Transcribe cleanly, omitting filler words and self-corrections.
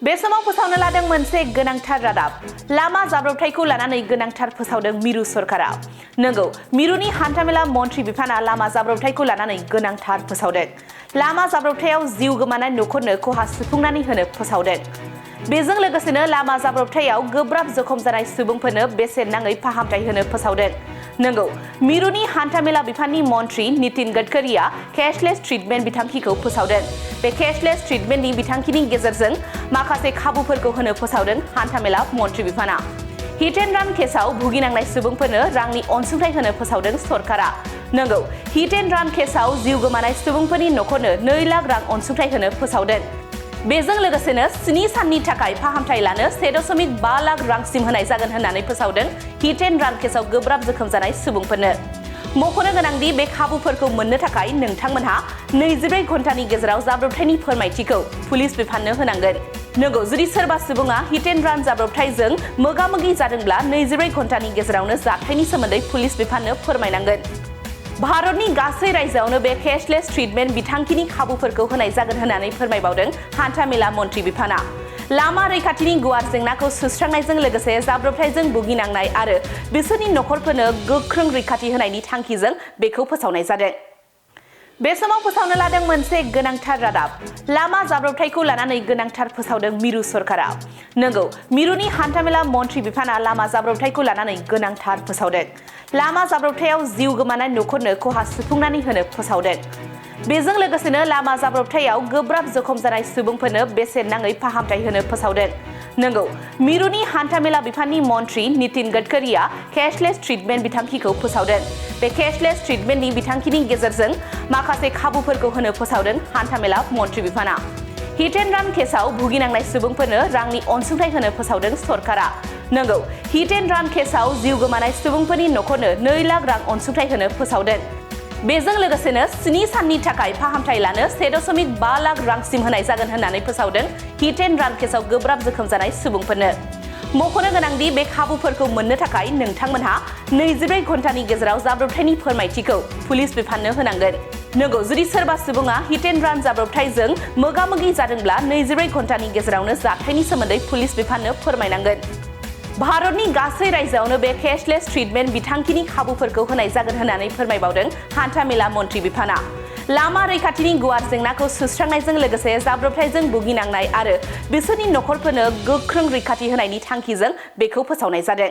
बे समाव फोसावनो लादों मोनसे गोनांथार रादाब लामा जाब्रबथायखौ लानानै गोनांथार फोसावदों मिरु सरकारा। नंगौ, मिरुनि हान्थामेला मन्थ्रि बिफाना लामा जाब्रबथायखौ लानानै गोनांथार फोसावदों। लामा जाब्रबथायाव जिउ गोमानाय नखरनो खहा सुफुंनानै होनो फोसावदों। बेजों लोगोसेनो लामा जाब्रबथायाव गोब्राब जखम जानाय सुबुंफोरनो बेसेन नाङै फाहामथाय होनो फोसावदों। नंगौ, मिरुनि हान्थामेला बिफाननि मन्थ्रि नितिन गडकरीआ कैशलेस ट्रिटमेन्ट बिथांखिखौ फोसावदों। बे कैशलेस ट्रिटमेन्टनि बिथांखिनि गेजेरजों माखासे खाबुफोरखौ होनो फोसावदों हान्थामेला मन्थ्रि बिफाना। हिट एन्ड रान केसआव भुगिनांनाय सुबुंफोरनो रांनि अनसुंथाइ होनो फोसावदों सरकारा। नंगौ, हिट एन्ड रान केसआव जिउ गोमानाय सुबुंफोरनि नखरनो 2 लाख रां अनसुंथाइ होनो फोसावदों। बेजों लोगोसेनो 7 साननि थाखाय फाहामथाय लानो 1.5 लाख रांसिम होनाय जागोन होननानै फोसावदों हिट एन्ड रान केसआव गोब्राब जोखोम जानाय सुबुंफोरनो। मख'नो गोनांदि बे खाबुफोरखौ मोननो थाखाय नोंथांमोनहा 24 घन्टानि गेजेराव जाब्रबथायनि फोरमायथिखौ पुलिस बिफाननो होनांगोन। नंगौ, जुदि सोरबा सुबुङा हिट एन्ड रान जाब्रबथायजों मोगा-मोगि जादोंब्ला 24 घन्टानि गेजेरावनो जाथायनि सोमोन्दै पुलिस बिफाननो फोरमायनांगोन। भारतनि गासै रायजोआवनो बे कैशलेस ट्रिटमेन्ट बिथांखिनि खाबुफोरखौ होनाय जागोन होननानै फोरमायबावदों हान्थामेला मन्थ्रि बिफाना। लामा रैखाथिनि गुवार जेंनाखौ सुस्रांनायजों लोगोसे जाब्रबथायजों भुगिनांनाय आरो बिसोरनि नखरफोरनो गोख्रों रैखाथि होनायनि थांखिजों बेखौ फोसावनाय जादों। बे समाव फोसावनो लादों मोनसे गोनांथार रादाब लामा जाब्रबथायखौ लानानै गोनांथार फोसावदों मिरु सरकारा। नंगौ, मिरुनि हान्थामेला मन्थ्रि बिफाना लामा जाब्रबथायखौ लानानै गोनांथार फोसावदों। लामा जाब्रबथायाव जिउ गोमानाय नखरनो खहा सुफुंनानै होनो फोसावदों। बेजों लोगोसेनो लामा जाब्रबथायाव गोब्राब जखम जानाय सुबुंफोरनो बेसेन नाङै फाहामथाय होनो फोसावदों। नंगौ, मिरुनि हान्थामेला बिफाननि मन्थ्रि नितिन गडकरीआ कैशलेस ट्रिटमेन्ट बिथांखिखौ फोसावदों। बे कैशलेस ट्रिटमेन्टनि बिथांखिनि गेजेरजों माखासे खाबुफोरखौ होनो फोसावदों हान्थामेला मन्थ्रि बिफाना। हिट एन्ड रान केसआव भुगिनांनाय सुबुंफोरनो रांनि अनसुंथाइ होनो फोसावदों सरकारा। नंगौ, हिट एन्ड रान केसआव जिउ गोमानाय सुबुंफोरनि नखरनो 2 लाख रां अनसुंथाइ होनो फोसावदों। बेजों लोगोसेनो 7 साननि थाखाय फाहामथाय लानो 1.5 लाख रांसिम होनाय जागोन होननानै फोसावदों हिट एन्ड रान केसआव गोब्राब जोखोम जानाय सुबुंफोरनो। मख'नो गोनांदि बे खाबुफोरखौ मोननो थाखाय नोंथांमोनहा 24 घन्टानि गेजेराव जाब्रबथायनि फोरमायथिखौ पुलिस बिफाननो होनांगोन। नंगौ, जुदि सोरबा सुबुङा हिट एन्ड रान जाब्रबथायजों मोगा-मोगि जादोंब्ला 24 घन्टानि गेजेरावनो जाथायनि सोमोन्दै पुलिस बिफाननो फोरमायनांगोन। भारतनि गासै रायजोआवनो बे कैशलेस ट्रिटमेन्ट बिथांखिनि खाबुफोरखौ होनाय जागोन होननानै फोरमायबावदों हान्थामेला मन्थ्रि बिफाना। लामा रैखाथिनि गुवार जेंनाखौ सुस्रांनायजों लोगोसे जाब्रबथायजों भुगिनांनाय आरो बिसोरनि नखरफोरनो गोख्रों रैखाथि होनायनि थांखिजों बेखौ फोसावनाय जादों।